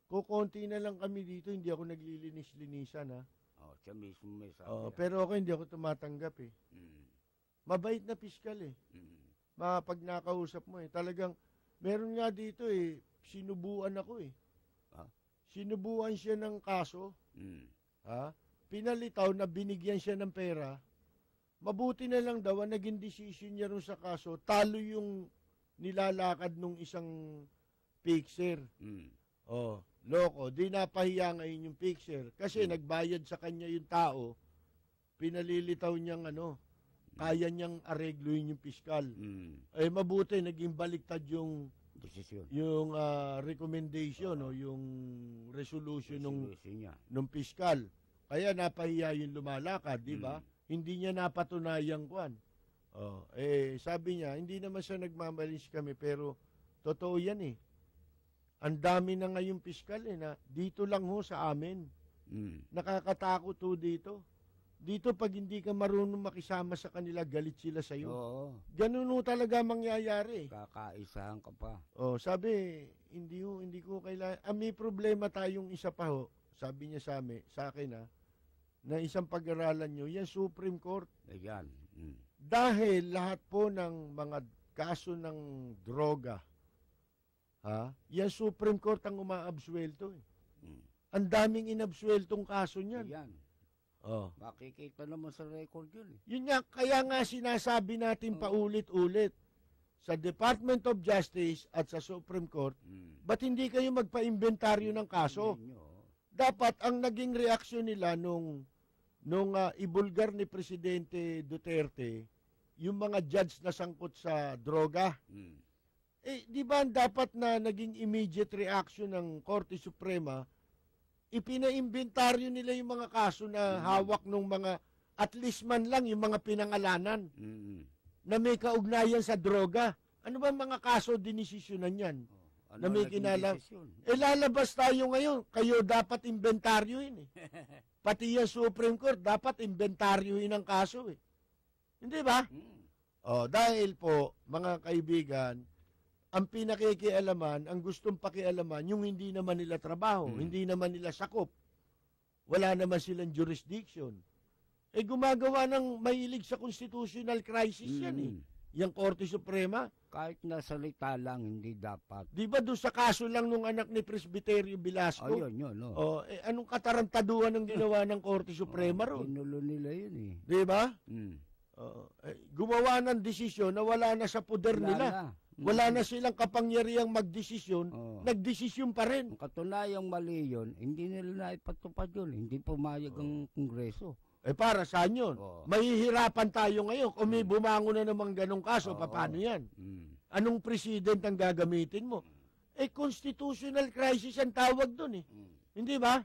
kukunti na lang kami dito, hindi ako naglilinis-linisan ha. Siya mismo may sabi. Pero ako hindi ako tumatanggap eh. Mabait na piskal eh. Pag nakausap mo eh. Talagang, meron nga dito eh, sinubuan ako eh. Sinubuan siya ng kaso. Pinalitaw na binigyan siya ng pera. Mabuti na lang daw, ang naging decision niya rin sa kaso, talo yung nilalakad nung isang fixer. Loko, di napahiya ngayon yung fixer. Kasi nagbayad sa kanya yung tao, pinalilitaw niyang kaya niyang aregluin yung piskal. Eh mabuti naging baliktad yung desisyon, yung recommendation o yung resolution nung piskal. Kaya napahiya yung lumalakad, di ba? Hindi niya napatunayang kwan. Sabi niya, hindi naman siya nagmamalis kami, pero totoo yan eh. Ang dami na ngayong piskal na dito lang ho sa amin. Nakakatakot ho dito. Dito pag hindi ka marunong makisama sa kanila, galit sila sa'yo. Ganun ho talaga mangyayari. Kakaisahan ka pa. Sabi, hindi ko kailangan. May problema tayong isa pa ho. Sabi niya sa akin na isang pag-aralan nyo, yan Supreme Court. Ayan. Dahil lahat po ng mga kaso ng droga, yan Supreme Court ang umaabsuelto eh. Ang daming inabsueltong kaso niyan. Ayan. Makikita naman sa record yun eh. Yun nga, kaya nga sinasabi natin paulit-ulit sa Department of Justice at sa Supreme Court, ba't hindi kayo magpa-inventaryo ng kaso? Dapat ang naging reaksyon nila nung ibulgar ni Presidente Duterte, yung mga judge na sangkot sa droga, di ba dapat na naging immediate reaction ng Korte Suprema, ipina-inventaryo nila yung mga kaso na hawak ng mga, at least man lang yung mga pinangalanan na may kaugnayan sa droga. Ano ba mga kaso dinisisyonan yan? Na may kinalam. Lalabas tayo ngayon, kayo dapat inventaryoin eh. Pati yung Supreme Court, dapat inventaryoin ang kaso eh. Hindi ba? Dahil po, mga kaibigan, ang pinakikialaman, ang gustong pakialaman, yung hindi naman nila trabaho, hindi naman nila sakop, wala naman silang jurisdiction. Gumagawa ng mahilig sa constitutional crisis yan eh. Yung Korte Suprema. Kahit nasalita lang, hindi dapat. Di ba doon sa kaso lang nung anak ni Presbiterio Velasco? Yun. Anong katarantaduhan ng ginawa ng Korte Suprema ron? Pinulo nila yun eh. Di ba? Gumawa ng desisyon na wala na sa poder nila. Wala na silang kapangyarihang magdesisyon, nagdesisyon pa rin. Ang katunayang mali yun, hindi nila naipatupad yun. Hindi pumayag ang Kongreso. Para saan yun? Mahihirapan tayo ngayon. Kung may bumangon na namang ganong kaso, paano yan? Anong president ang gagamitin mo? Constitutional crisis ang tawag dun eh. Hindi ba?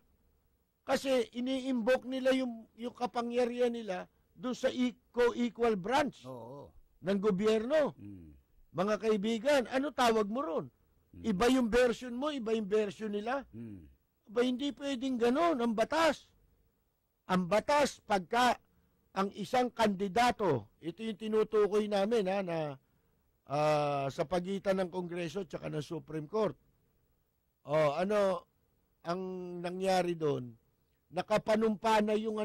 Kasi ini-invoke nila yung kapangyarihan nila doon sa equal branch ng gobyerno. Mga kaibigan, ano tawag mo ron? Iba yung version mo, iba yung version nila. Hindi pwedeng ganon ang batas. Ang batas, pagka ang isang kandidato, ito yung tinutukoy namin sa pagitan ng Kongreso at ng Supreme Court. Ano ang nangyari doon? Nakapanumpa na yung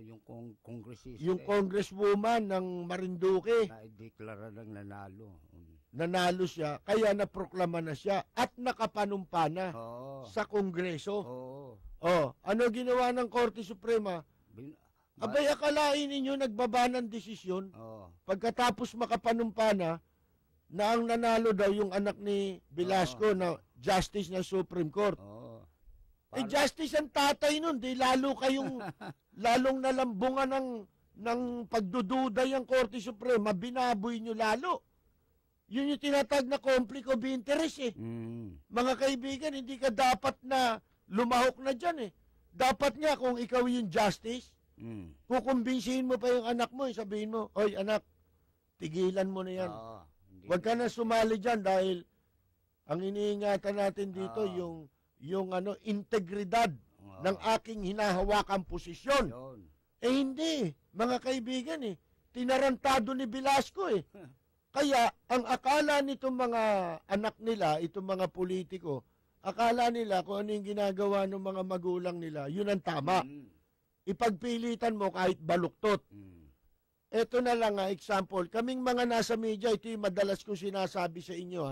yung congressista. Yung congresswoman ng Marinduque. Na-deklara ng nanalo. Nanalo siya, kaya naproklama na siya at nakapanumpa na sa Kongreso. Ano ginawa ng Korte Suprema? Abay, akalain ninyo nagbaba ng desisyon. Pagkatapos makapanumpa na ang nanalo daw yung anak ni Velasco na justice ng Supreme Court. Justice ang tatay nun, di lalo kayong lalong nalambungan ng pagdududa yung Korte Suprema, binaboy nyo lalo. Yun yung tinatag na conflict of interest eh. Mga kaibigan, hindi ka dapat na lumahok na dyan eh. Dapat nga kung ikaw yung justice, kukumbinsihin mo pa yung anak mo, sabihin mo, oy anak, tigilan mo na yan. Huwag ka na sumali dyan dahil ang iniingatan natin dito yung integridad ng aking hinahawakang posisyon. Hindi, mga kaibigan tinarantado ni Velasco eh. Kaya ang akala nitong mga anak nila, itong mga politiko, akala nila kung ano yung ginagawa ng mga magulang nila, yun ang tama. Ipagpilitan mo kahit baluktot. Ito na lang example, kaming mga nasa media, ito yung madalas kong sinasabi sa inyo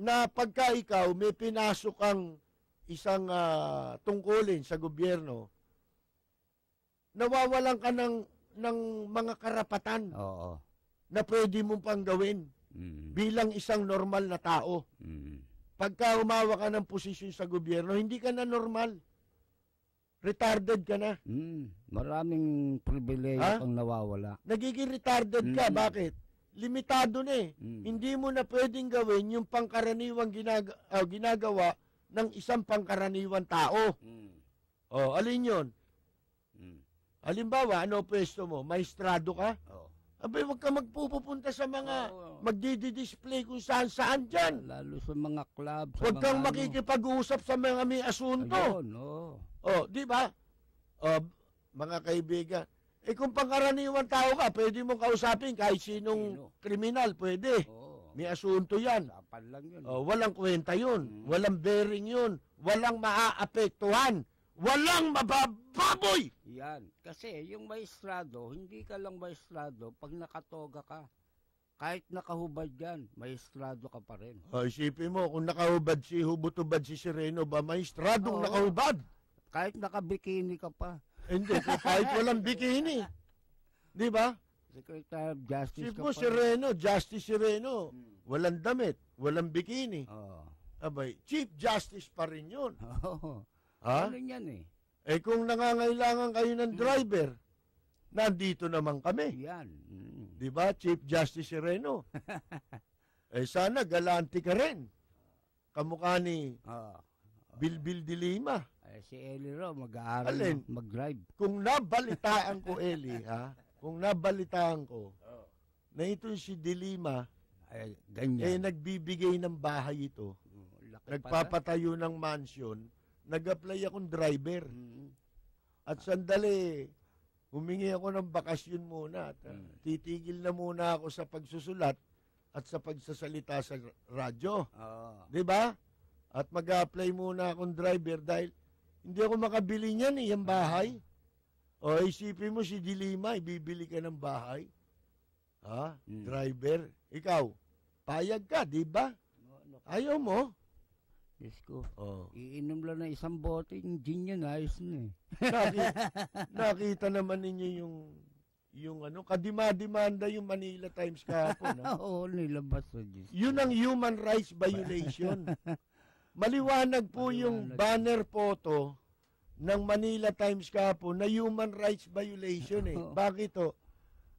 na pagka ikaw may pinasok ang isang tungkulin sa gobyerno, nawawalan ka ng mga karapatan na pwede mong pang gawin bilang isang normal na tao. Pagka humawa ka ng posisyon sa gobyerno, hindi ka na normal. retarded ka na. Maraming pribileyo kang nawawala. Nagiging retarded ka. Bakit? Limitado na eh. Hindi mo na pwedeng gawin yung pangkaraniwang ginagawa ng isang pangkaraniwan tao. O, alin yun? Halimbawa, ano pwesto mo? Maestrado ka? Abay, wag ka magpupunta sa mga magdi-display kung saan-saan dyan. Lalo sa mga club. Huwag kang makikipag-uusap sa mga may asunto. Ayun, di ba? Mga kaibigan, kung pangkaraniwan tao ka, pwede mong kausapin kahit sinong kriminal, pwede. May asunto yan. Lang yun. Walang kwenta yun. Walang bearing yun. Walang maaapektuhan. Walang mabababoy! Yan. Kasi yung maestrado, hindi ka lang maestrado pag nakatoga ka. Kahit nakahubad yan, maestrado ka pa rin. Isipin mo, kung nakahubad si hubot-hubad si Sereno ba, maestradong nakahubad? Kahit nakabikini ka pa. Hindi, kahit walang bikini. Di ba? Secretary of Justice ka pa. Sereno, Justice Sereno. Walang damit, walang bikini. Abay, Chief Justice pa rin yun. Ano yan eh? Kung nangangailangan kayo ng driver, nandito naman kami. Yan. Di ba, Chief Justice Sereno? Sana galante ka rin. Kamukha ni Bilbil de Lima. Si Eli raw, mag-aaral mag-drive. Kung nabalitaan ko, Eli, kung nabalitaan ko, na ito si de Lima, ganyan. Nagbibigay ng bahay ito. Nagpapatayo ng mansion, nag-apply akong driver. At sandali, humingi ako ng bakasyon muna. At, titigil na muna ako sa pagsusulat at sa pagsasalita sa radyo. Di ba? At mag-apply muna akong driver dahil hindi ako makabili niyan yung bahay. Isipin mo si Dilima, ibibili ka ng bahay. Driver. Ikaw, payag ka, di ba? Ayaw mo? Yes ko. Iinom lang ng isang bote, yung gin yan, ayos na eh. Nakita naman ninyo yung kadima-demanda yung Manila Times kahapon. Oo, nilabas na Diyos. Yun ang human rights violation. Maliwanag po yung banner photo ng Manila Times kahapon na human rights violation eh. Bakit to?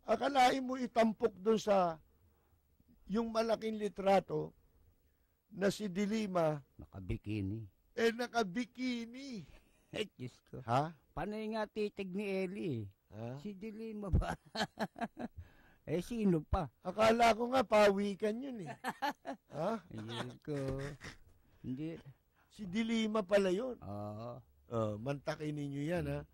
Akalain mo itampok doon sa yung malaking litrato na si Dilima nakabikini. Nakabikini. Diyos ko. Panay nga titig ni Eli eh. Si Dilima ba? Sino pa? Akala ko nga pawikan yun eh. Diyos ko. Hindi. Si Dilima pala yun. Mantakin ninyo yan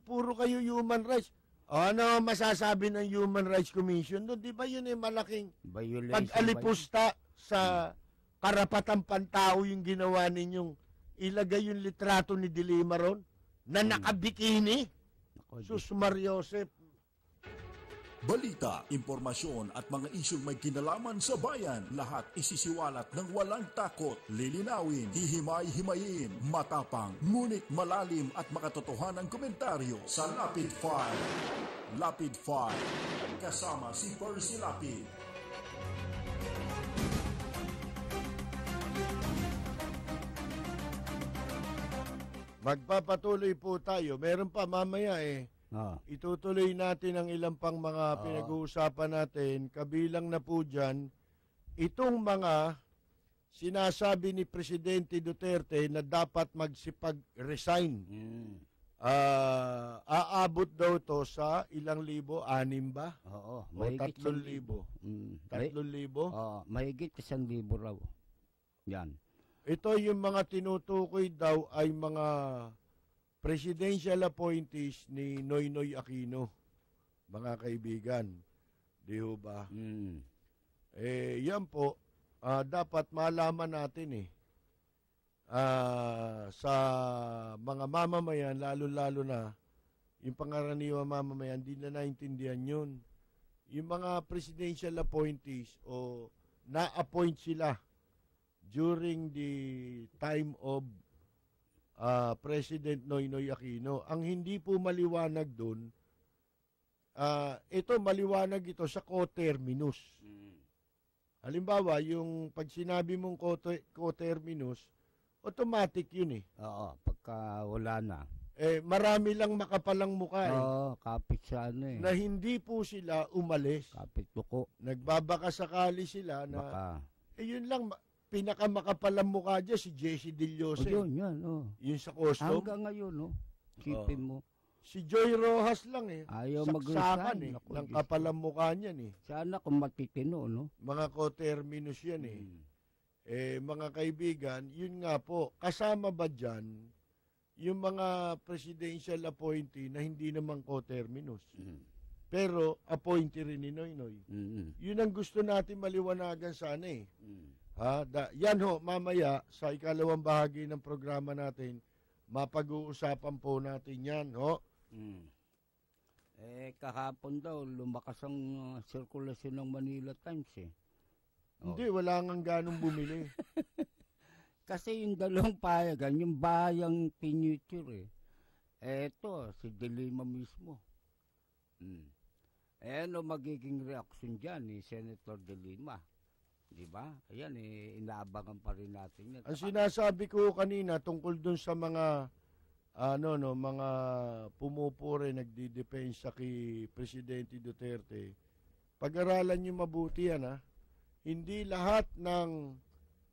puro kayo human rights. Ano masasabi ng Human Rights Commission doon? Di ba yun malaking pag-alipusta sa karapatang pantao yung ginawa ninyong ilagay yung litrato ni Dilima ron na nakabikini? Sus Mariosep. Balita, impormasyon at mga isyong may kinalaman sa bayan, lahat isisiwalat ng walang takot, lilinawin, hihimay-himayin, matapang, ngunit malalim at makatotohanang komentaryo sa Lapid 5. Lapid 5, kasama si Percy Lapid. Magpapatuloy po tayo. Meron pa mamaya itutuloy natin ang ilang pang mga pinag-uusapan natin. Kabilang na po dyan, itong mga sinasabi ni Presidente Duterte na dapat magsipag-resign. Aabot daw to sa ilang libo? 6 ba? Oo. O 3,000? 3,000? Mahigit 1,000 raw. Yan. Ito yung mga tinutukoy daw ay mga presidential appointees ni Noynoy Aquino, mga kaibigan. Di ho ba? Yan po, dapat malaman natin sa mga mamamayan, lalo-lalo na yung pangaraniwang mamamayan, hindi na naintindihan yun. Yung mga presidential appointees o na-appoint sila during the time of President Noynoy Aquino. Ang hindi po maliwanag doon, ito maliwanag ito sa coterminus. Halimbawa, yung pag sinabi mong coterminus, automatic yun eh. Oo, pagka wala na. Marami lang makapalang mukha Oo, kapit sa ano eh. na hindi po sila umalis. Kapit tuko. Nagbabaka sakali sila na, Baka. yun lang, pinakamakapalang mukha dyan, si Jessie Dillose. Yun, yan. Yun sa custom. Hanggang ngayon, Sipin mo. Si Joy Rojas lang eh. Ayaw Saksakan mag-resign. eh. Ng kapalang mukha niyan eh. Sana kung matitino, no? Mga coterminus yan eh. Mga kaibigan, yun nga po, kasama ba dyan yung mga presidential appointee na hindi naman coterminus? Pero appointee rin ni Noynoy. Yun ang gusto natin maliwanagan sana eh. Yan ho, mamaya sa ikalawang bahagi ng programa natin, mapag-uusapan po natin yan, ho? Kahapon daw, lumakas ang sirkulasyon ng Manila Times eh. Hindi, wala nga ganong bumili. Kasi yung dalawang payagan, yung bayang pinuture eh. Eto, si De Lima mismo. Ano magiging reaksyon dyan ni Senator De Lima? Diba? Ayan, inaabangan pa rin natin yan. Ang sinasabi ko kanina tungkol dun sa mga mga pumupure nagdidepensa kay Presidente Duterte, pag-aralan niyo mabuti yan, ha? Hindi lahat ng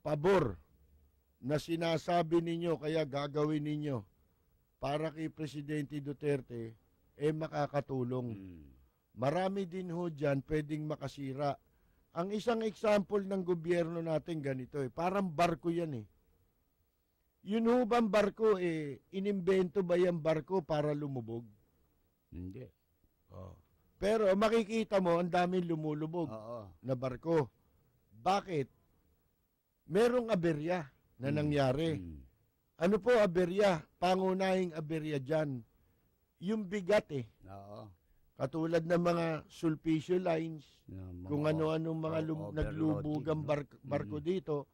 pabor na sinasabi ninyo kaya gagawin ninyo para kay Presidente Duterte makakatulong. Marami din ho dyan pwedeng makasira. Ang isang example ng gobyerno natin ganito parang barko yan eh. Yun ho bang barko inimbento ba yung barko para lumubog? Hindi. Pero makikita mo ang daming lumulubog na barko. Bakit? Merong aberya na nangyari. Ano po aberya? Pangunahing aberya dyan. Yung bigat Katulad ng mga sulpicio lines, kung ano-anong mga naglubugang barko dito.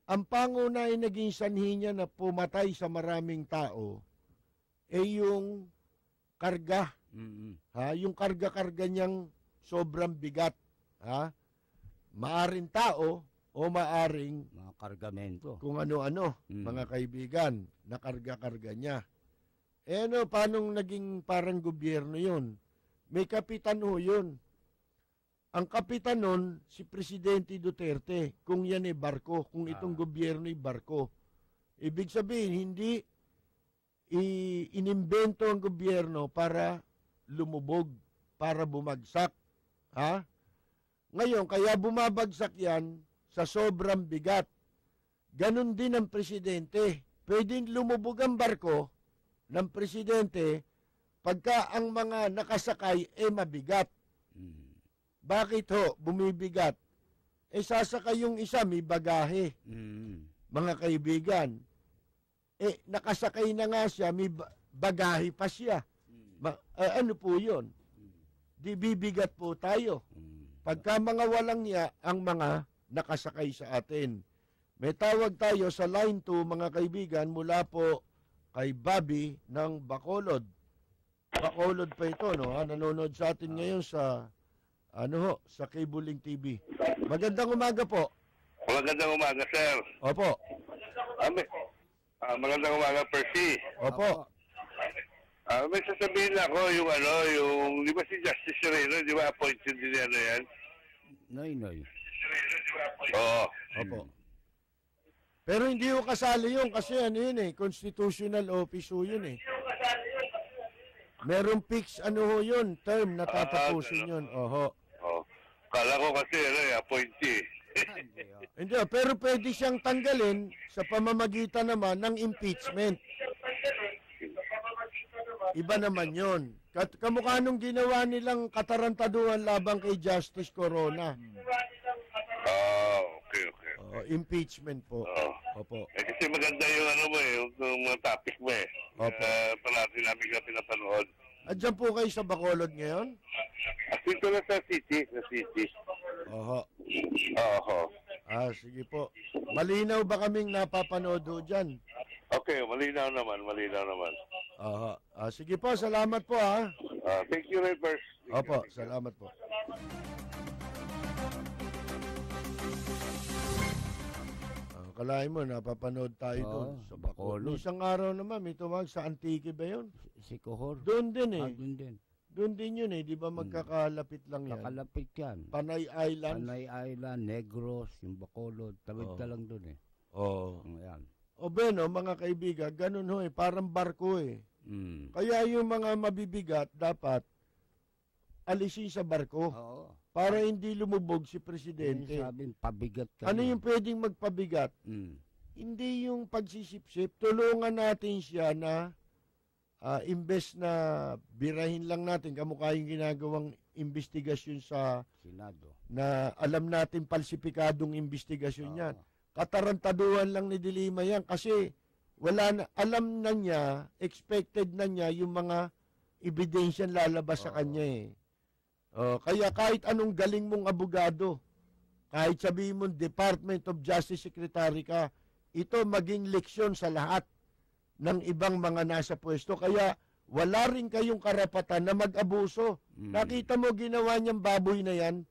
Ang pangunahing naging sanhi niya na pumatay sa maraming tao yung karga. Yung karga-karga niyang sobrang bigat. Maaring tao o maaring mga kargamento. Kung ano-ano, mga kaibigan, na karga-karga niya. Paano naging parang gobyerno yun? May kapitan ho yun. Ang kapitan nun, si Presidente Duterte, kung yan barko, kung itong gobyerno barko. Ibig sabihin, hindi inimbento ang gobyerno para lumubog, para bumagsak. Ngayon, kaya bumabagsak yan sa sobrang bigat. Ganon din ang presidente. Pwedeng lumubog ang barko ng presidente pagka ang mga nakasakay mabigat. Bakit ho bumibigat? Sasakay yung isa, may bagahe. Mga kaibigan. Nakasakay na nga siya, may bagahe pa siya. Ano po yun? Di bibigat po tayo. Pagka mga walang niya, ang mga nakasakay sa atin. May tawag tayo sa line 2, mga kaibigan, mula po kay Bobby ng Bacolod. Bacolod pa ito, no? Nanonood sa atin ngayon sa sa Cabling TV. Magandang umaga po. Magandang umaga, sir. Opo. Magandang umaga, Percy. Opo. May sasabihin ako yung di ba si Justice Sereno, di ba appointed din yan? Noy. Oo. Opo. Pero hindi ko kasali yun kasi constitutional office yun Merong fix yun, term na tatapusin yun. Kala ko kasi appointee. Hindi, pero pwede siyang tanggalin sa pamamagitan naman ng impeachment. Iba naman yun. Kamukha nung ginawa nilang katarantaduhan labang kay Justice Corona. Okay. Impeachment po. Opo. Kasi maganda yung mga topic mo Opo. Parati namin ka pinapanood. Diyan po kayo sa Bacolod ngayon? Dito na sa city. Oho. Oho. Sige po. Malinaw ba kaming napapanood dyan? Okay, malinaw naman. Oho. Sige po, salamat po Thank you, Rivers. Opo, salamat po. Akalain mo, napapanood tayo doon sa Bacolod. Isang araw naman, may tumawag sa Antique ba yun? Si Cohor. Doon din eh. Doon din. Doon din yun eh, di ba magkakalapit lang yan? Kakalapit yan. Panay Island. Panay Island, Negros, yung Bacolod. Tawid ka lang doon eh. Oo. Yan. O Beno, mga kaibigan, ganun ho eh, parang barko eh. Kaya yung mga mabibigat, dapat alisin sa barko. Oo. Para hindi lumubog si Presidente. Sabihin, pabigat ka. Ano yung pwedeng magpabigat? Hindi yung pagsisipsip. Tulungan natin siya na imbes na birahin lang natin, kamukha yung ginagawang investigasyon sa Senado. Na alam natin palsipikadong investigasyon yan. Katarantaduhan lang ni Dilima yan kasi alam na niya, expected na niya yung mga ebidensya lalabas sa kanya eh. Kaya kahit anong galing mong abogado, kahit sabihin mong Department of Justice Secretary ka, ito maging leksyon sa lahat ng ibang mga nasa pwesto. Kaya wala rin kayong karapatan na mag-abuso. Nakita mo ginawa niyang baboy na yan?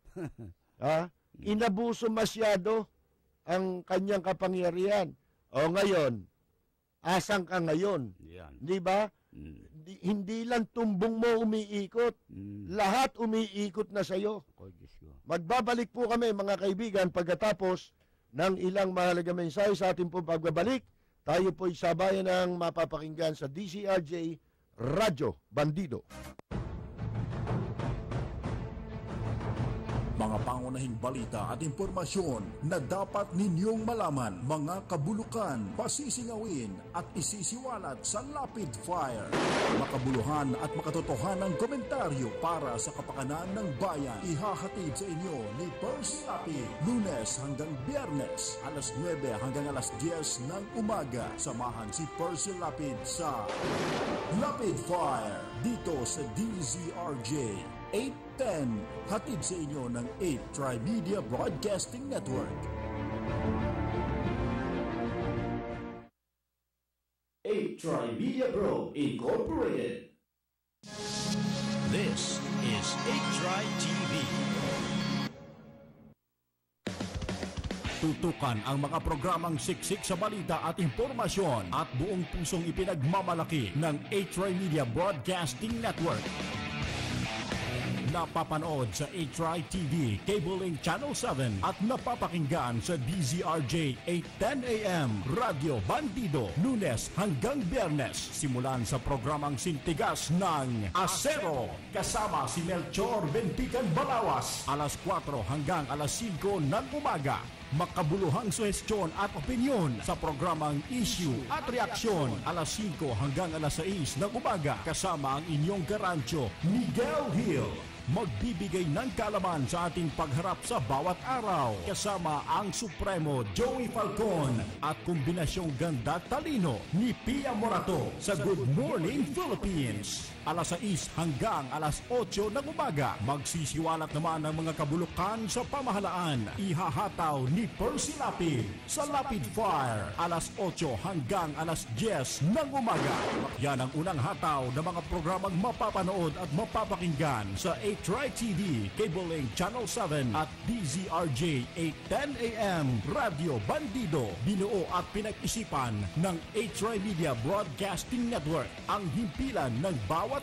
Inabuso masyado ang kanyang kapangyarihan. O ngayon, asang ka ngayon? Di ba? Hindi lang tumbong mo umiikot. Lahat umiikot na sa'yo. Magbabalik po kami mga kaibigan pagkatapos ng ilang mahalaga mensahe sa ating pong pagbabalik. Tayo po'y sabayan ng mapapakinggan sa DCRJ Radyo Bandido. Mga pangunahing balita at impormasyon na dapat ninyong malaman, mga kabulukan, pasisingawin at isisiwalat sa Lapid Fire. Makabuluhan at makatotohanang komentaryo para sa kapakanan ng bayan. Ihahatid sa inyo ni Percy Lapid, Lunes hanggang Biyernes, alas 9 hanggang alas 10 ng umaga. Samahan si Percy Lapid sa Lapid Fire dito sa DZRJ 810, hatid sa inyo ng 8 Tri-Media Broadcasting Network. 8 Tri-Media Pro Incorporated. This is 8 Tri-TV. Tutukan ang mga programang siksik sa balita at impormasyon at buong pusong ipinagmamalaki ng 8 Tri-Media Broadcasting Network. Napapanood sa A-Tri TV, Cable Link Channel 7 at napapakinggan sa DZRJ 810 AM, Radio Bandido, Lunes hanggang Biyernes. Simulan sa programang Sintigas ng Acero, kasama si Melchor Bentican Balawas, alas 4 hanggang alas 5 ng umaga. Makabuluhang suhestyon at opinyon sa programang Issue at Reaksyon, alas 5 hanggang alas 6 ng umaga, kasama ang inyong garansyo, Miguel Hill. Magbibigay ng kaalaman sa ating pagharap sa bawat araw, kasama ang Supremo Joey Falcon at kombinasyong ganda talino ni Pia Morato sa Good Morning Philippines. Alas 6 hanggang alas 8 ng umaga, magsisiwalat naman ang mga kabulukan sa pamahalaan. Ihahataw ni Percy Lapid sa Lapid Fire, alas 8 hanggang alas 10 ng umaga. Yan ang unang hataw ng mga programang mapapanood at mapapakinggan sa A-Tri TV, Cable Link Channel 7 at DZRJ 810 AM, Radio Bandido. Binuo at pinag-isipan ng A-Tri Media Broadcasting Network, ang himpilan ng bawat